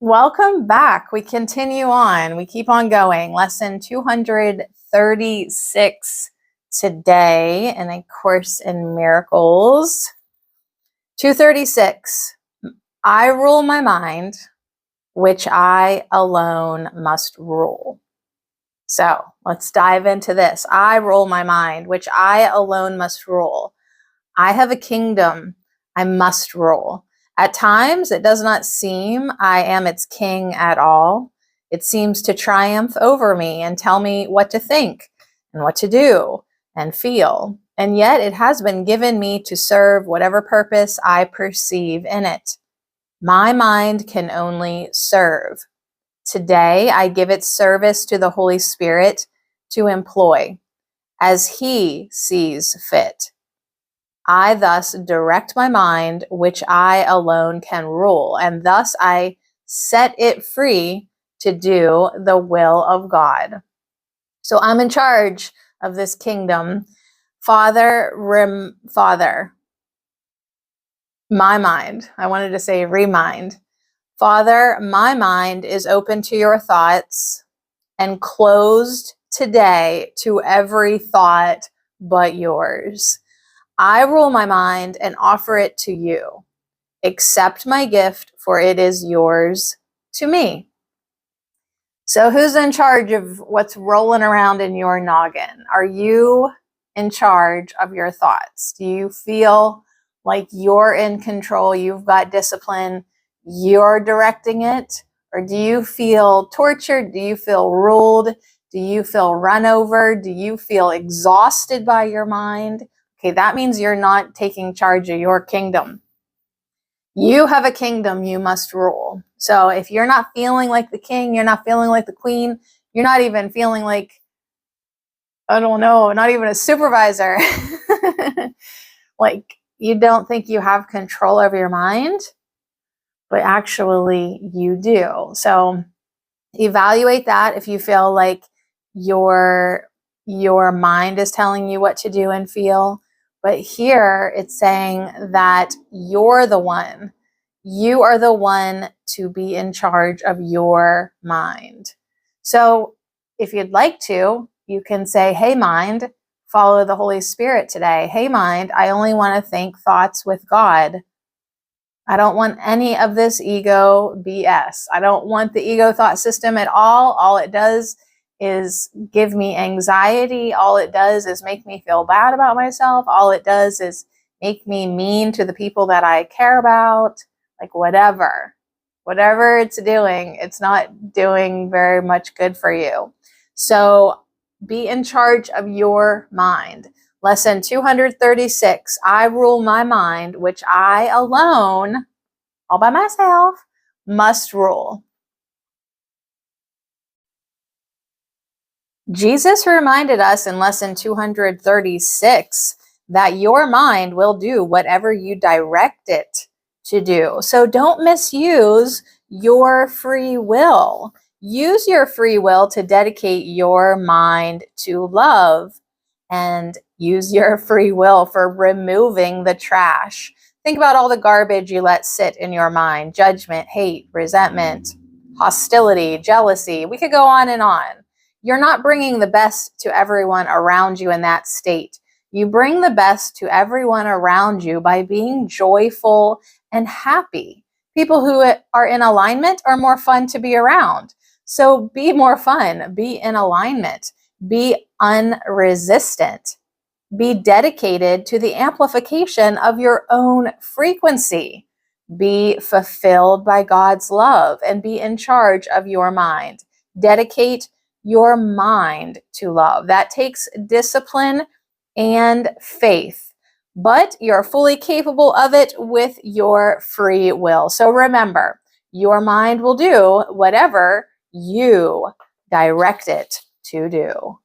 Welcome back. We continue on. We keep on going. Lesson 236 today in A Course in Miracles. 236. I rule my mind, which I alone must rule. So let's dive into this. I rule my mind, which I alone must rule. I have a kingdom I must rule. At times, it does not seem I am its king at all. It seems to triumph over me and tell me what to think and what to do and feel. And yet it has been given me to serve whatever purpose I perceive in it. My mind can only serve. Today, I give its service to the Holy Spirit to employ as He sees fit. I thus direct my mind, which I alone can rule, and thus I set it free to do the will of God. So I'm in charge of this kingdom. Father, my mind. I wanted to say remind. Father, my mind is open to your thoughts and closed today to every thought but yours. I rule my mind and offer it to you. Accept my gift, for it is yours to me. So who's in charge of what's rolling around in your noggin? Are you in charge of your thoughts? Do you feel like you're in control? You've got discipline. You're directing it? Or do you feel tortured? Do you feel ruled? Do you feel run over? Do you feel exhausted by your mind? Okay, that means you're not taking charge of your kingdom. You have a kingdom you must rule. So if you're not feeling like the king, you're not feeling like the queen, you're not even feeling like, I don't know, not even a supervisor. Like you don't think you have control over your mind, but actually you do. So evaluate that if you feel like your mind is telling you what to do and feel. But here it's saying that you're the one. You are the one to be in charge of your mind. So if you'd like to, you can say, hey, mind, follow the Holy Spirit today. Hey, mind, I only want to think thoughts with God. I don't want any of this ego BS. I don't want the ego thought system at all. All it does is give me anxiety. All it does is make me feel bad about myself. All it does is make me mean to the people that I care about. Like whatever it's doing, it's not doing very much good for you. So be in charge of your mind. Lesson 236, I rule my mind, which I alone, all by myself, must rule. Jesus reminded us in lesson 236 that your mind will do whatever you direct it to do. So don't misuse your free will. Use your free will to dedicate your mind to love, and use your free will for removing the trash. Think about all the garbage you let sit in your mind: judgment, hate, resentment, hostility, jealousy. We could go on and on. You're not bringing the best to everyone around you in that state. You bring the best to everyone around you by being joyful and happy. People who are in alignment are more fun to be around. So be more fun, be in alignment, be unresistant, be dedicated to the amplification of your own frequency, be fulfilled by God's love, and be in charge of your mind. Dedicate your mind to love. That takes discipline and faith, but you're fully capable of it with your free will. So remember, your mind will do whatever you direct it to do.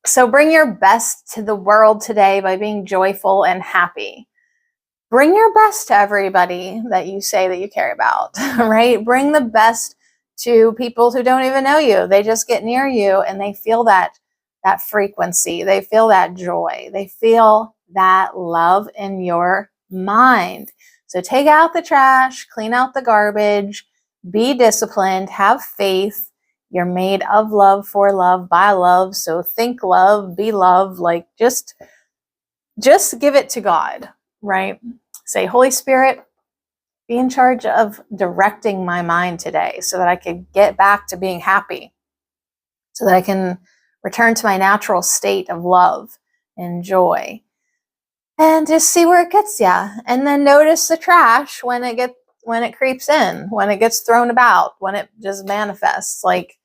So bring your best to the world today by being joyful and happy. Bring your best to everybody that you say that you care about, right? Bring the best to people who don't even know you. They just get near you and they feel that frequency. They feel that joy. They feel that love in your mind. So take out the trash, clean out the garbage, Be disciplined, have faith. You're made of love, for love, by love. So think love, be love. Like just give it to God, right? Say, Holy Spirit, be in charge of directing my mind today so that I can get back to being happy, so that I can return to my natural state of love and joy. And just see where it gets you. And then notice the trash when it creeps in, when it gets thrown about, when it just manifests. Like,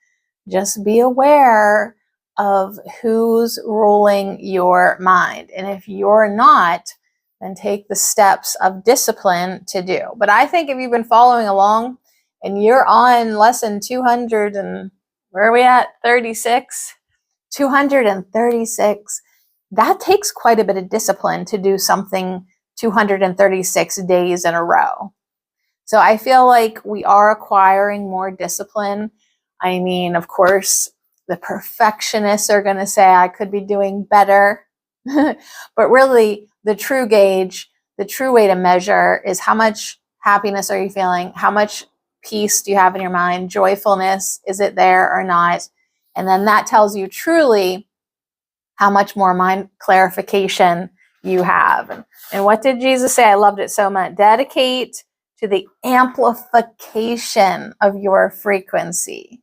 just be aware of who's ruling your mind. And if you're not, then take the steps of discipline to do. But I think if you've been following along and you're on lesson 200 and where are we at? 36? 236. That takes quite a bit of discipline to do something 236 days in a row. So I feel like we are acquiring more discipline. I mean, of course, the perfectionists are going to say I could be doing better. But really, the true gauge, the true way to measure is how much happiness are you feeling? How much peace do you have in your mind? Joyfulness, is it there or not? And then that tells you truly how much more mind clarification you have. And what did Jesus say? I loved it so much. Dedicate to the amplification of your frequency.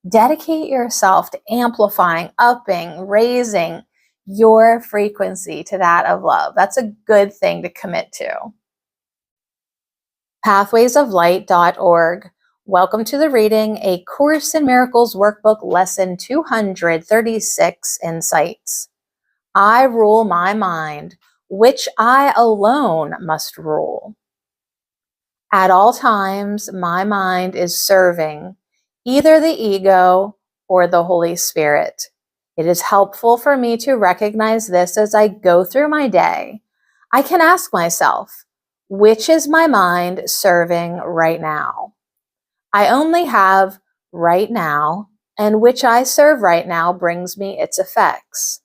Dedicate yourself to amplifying, upping, raising your frequency to that of love. That's a good thing to commit to. Pathwaysoflight.org. Welcome to the reading, A Course in Miracles Workbook, Lesson 236, Insights. I rule my mind, which I alone must rule. At all times, my mind is serving either the ego or the Holy Spirit. It is helpful for me to recognize this as I go through my day. I can ask myself, which is my mind serving right now? I only have right now, and which I serve right now brings me its effects.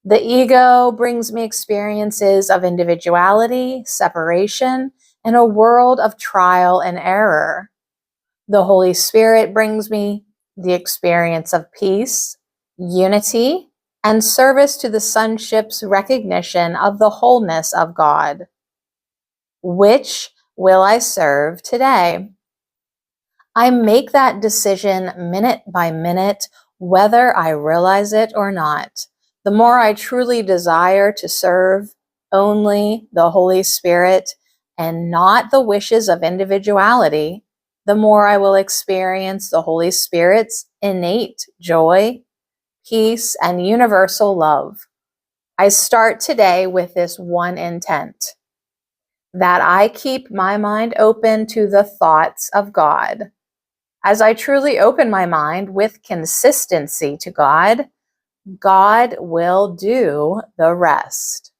The ego brings me experiences of individuality, separation, and a world of trial and error. The Holy Spirit brings me the experience of peace, unity, and service to the sonship's recognition of the wholeness of God. Which will I serve today? I make that decision minute by minute, whether I realize it or not. The more I truly desire to serve only the Holy Spirit and not the wishes of individuality, the more I will experience the Holy Spirit's innate joy, peace, and universal love. I start today with this one intent, that I keep my mind open to the thoughts of God. As I truly open my mind with consistency to God, God will do the rest.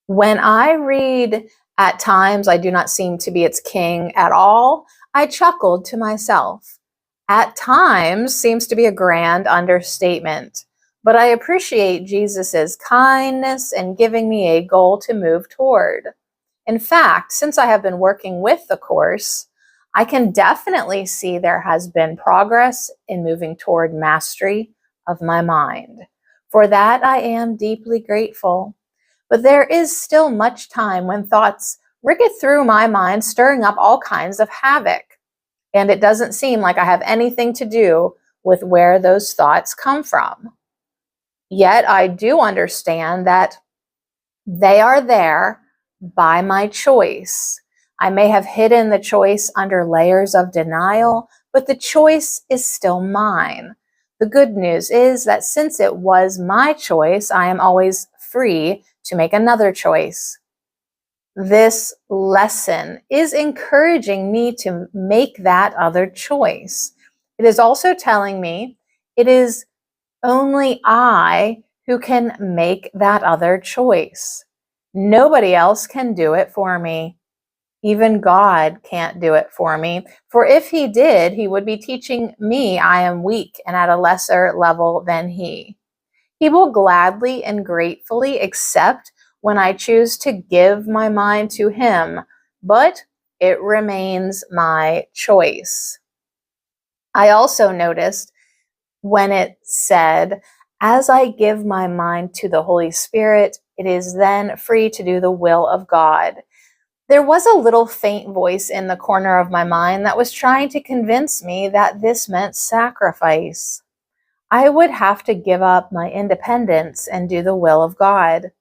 When I read, at times I do not seem to be its king at all, I chuckled to myself. At times seems to be a grand understatement, but I appreciate Jesus's kindness in giving me a goal to move toward. In fact, since I have been working with the course, I can definitely see there has been progress in moving toward mastery of my mind. For that, I am deeply grateful. But there is still much time when thoughts ricket through my mind, stirring up all kinds of havoc. And it doesn't seem like I have anything to do with where those thoughts come from. Yet I do understand that they are there by my choice. I may have hidden the choice under layers of denial, but the choice is still mine. The good news is that since it was my choice, I am always free to make another choice. This lesson is encouraging me to make that other choice. It is also telling me it is only I who can make that other choice. Nobody else can do it for me. Even God can't do it for me. For if he did, he would be teaching me I am weak and at a lesser level than he. He will gladly and gratefully accept when I choose to give my mind to him. But it remains my choice. I also noticed when it said, as I give my mind to the Holy Spirit, it is then free to do the will of God. There was a little faint voice in the corner of my mind that was trying to convince me that this meant sacrifice. I would have to give up my independence and do the will of God.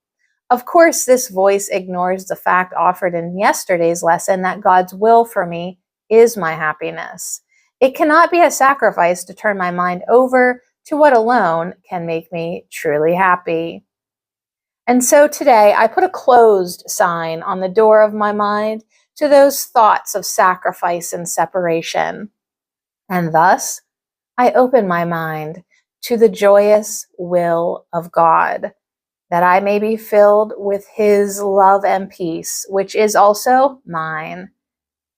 Of course, this voice ignores the fact offered in yesterday's lesson that God's will for me is my happiness. It cannot be a sacrifice to turn my mind over to what alone can make me truly happy. And so today I put a closed sign on the door of my mind to those thoughts of sacrifice and separation. And thus, I open my mind to the joyous will of God, that I may be filled with His love and peace, which is also mine.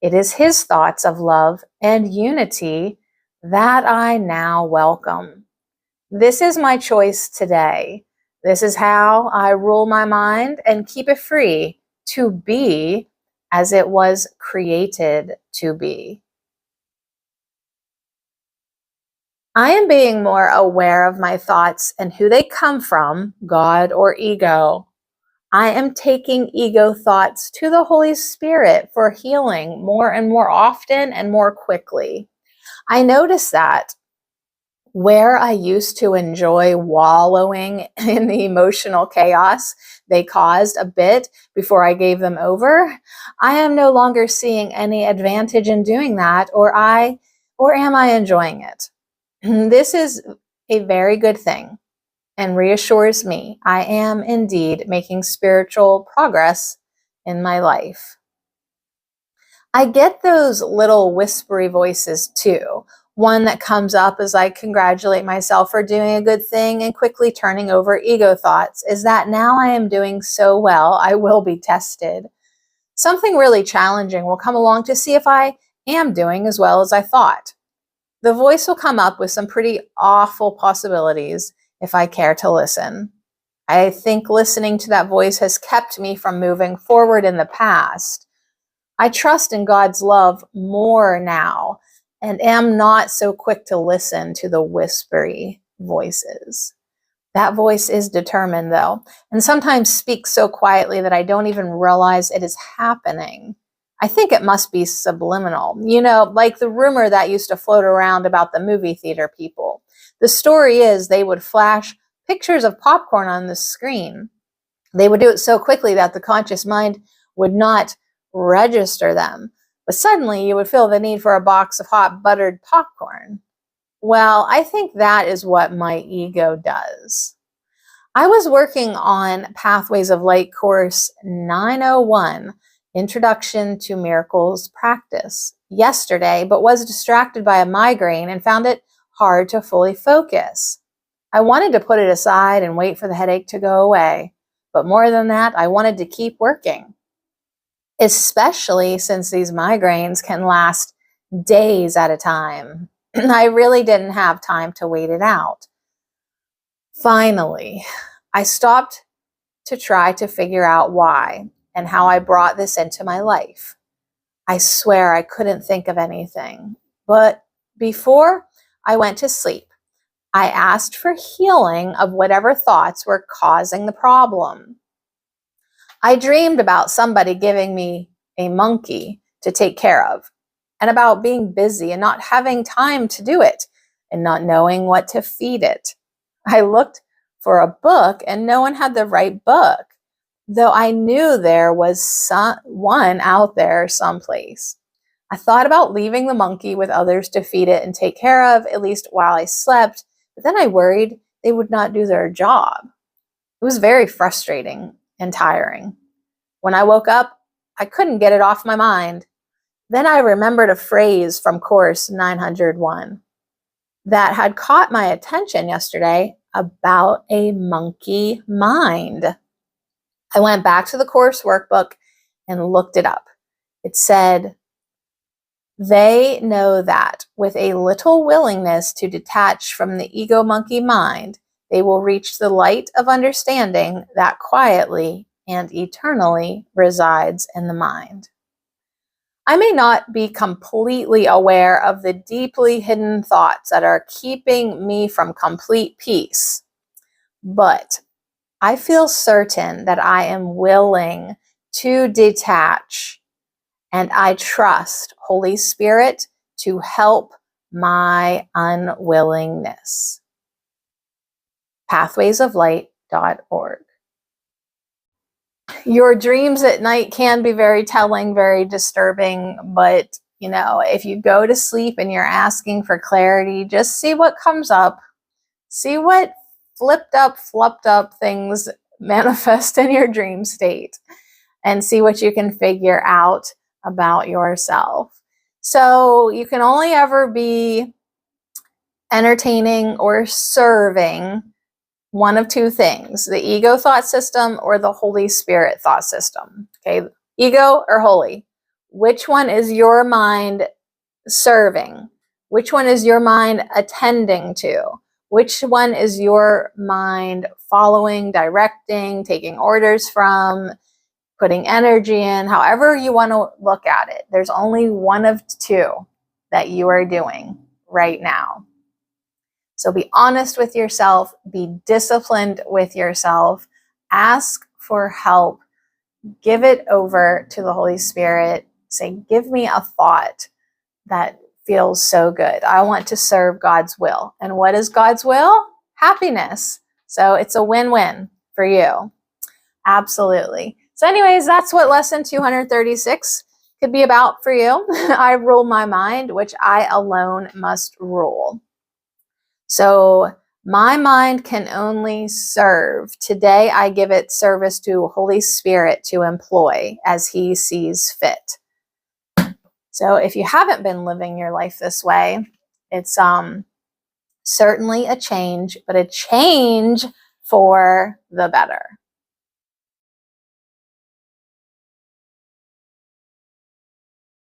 It is His thoughts of love and unity that I now welcome. This is my choice today. This is how I rule my mind and keep it free to be as it was created to be. I am being more aware of my thoughts and who they come from, God or ego. I am taking ego thoughts to the Holy Spirit for healing more and more often and more quickly. I notice that where I used to enjoy wallowing in the emotional chaos they caused a bit before I gave them over, I am no longer seeing any advantage in doing that, or am I enjoying it? This is a very good thing and reassures me I am indeed making spiritual progress in my life. I get those little whispery voices too. One that comes up as I congratulate myself for doing a good thing and quickly turning over ego thoughts is that now I am doing so well, I will be tested. Something really challenging will come along to see if I am doing as well as I thought. The voice will come up with some pretty awful possibilities if I care to listen. I think listening to that voice has kept me from moving forward in the past. I trust in God's love more now and am not so quick to listen to the whispery voices. That voice is determined, though, and sometimes speaks so quietly that I don't even realize it is happening. I think it must be subliminal, like the rumor that used to float around about the movie theater people. The story is they would flash pictures of popcorn on the screen. They would do it so quickly that the conscious mind would not register them. But suddenly you would feel the need for a box of hot buttered popcorn. Well, I think that is what my ego does. I was working on Pathways of Light course 901, Introduction to Miracles Practice, yesterday, but was distracted by a migraine and found it hard to fully focus. I wanted to put it aside and wait for the headache to go away, but more than that, I wanted to keep working, especially since these migraines can last days at a time. I really didn't have time to wait it out. Finally, I stopped to try to figure out why and how I brought this into my life. I swear I couldn't think of anything. But before I went to sleep, I asked for healing of whatever thoughts were causing the problem. I dreamed about somebody giving me a monkey to take care of, and about being busy and not having time to do it, and not knowing what to feed it. I looked for a book and no one had the right book, though I knew there was one out there someplace. I thought about leaving the monkey with others to feed it and take care of, at least while I slept, but then I worried they would not do their job. It was very frustrating and tiring. When I woke up, I couldn't get it off my mind. Then I remembered a phrase from Course 901 that had caught my attention yesterday about a monkey mind. I went back to the course workbook and looked it up. It said, they know that with a little willingness to detach from the ego monkey mind, they will reach the light of understanding that quietly and eternally resides in the mind. I may not be completely aware of the deeply hidden thoughts that are keeping me from complete peace, but I feel certain that I am willing to detach, and I trust Holy Spirit to help my unwillingness. pathwaysoflight.org. Your dreams at night can be very telling, very disturbing, but if you go to sleep and you're asking for clarity, just see what comes up. See what flipped up things manifest in your dream state, and see what you can figure out about yourself. So you can only ever be entertaining or serving one of two things: the ego thought system or the Holy Spirit thought system. Okay, ego or holy? Which one is your mind serving? Which one is your mind attending to? Which one is your mind following, directing, taking orders from, putting energy in? However you want to look at it, there's only one of two that you are doing right now. So be honest with yourself, be disciplined with yourself, ask for help, give it over to the Holy Spirit. Say, give me a thought that feels so good. I want to serve God's will. And what is God's will? Happiness. So it's a win-win for you. Absolutely. So anyways, that's what lesson 236 could be about for you. I rule my mind, which I alone must rule. So my mind can only serve. Today, I give it service to Holy Spirit to employ as He sees fit. So if you haven't been living your life this way, it's certainly a change, but a change for the better.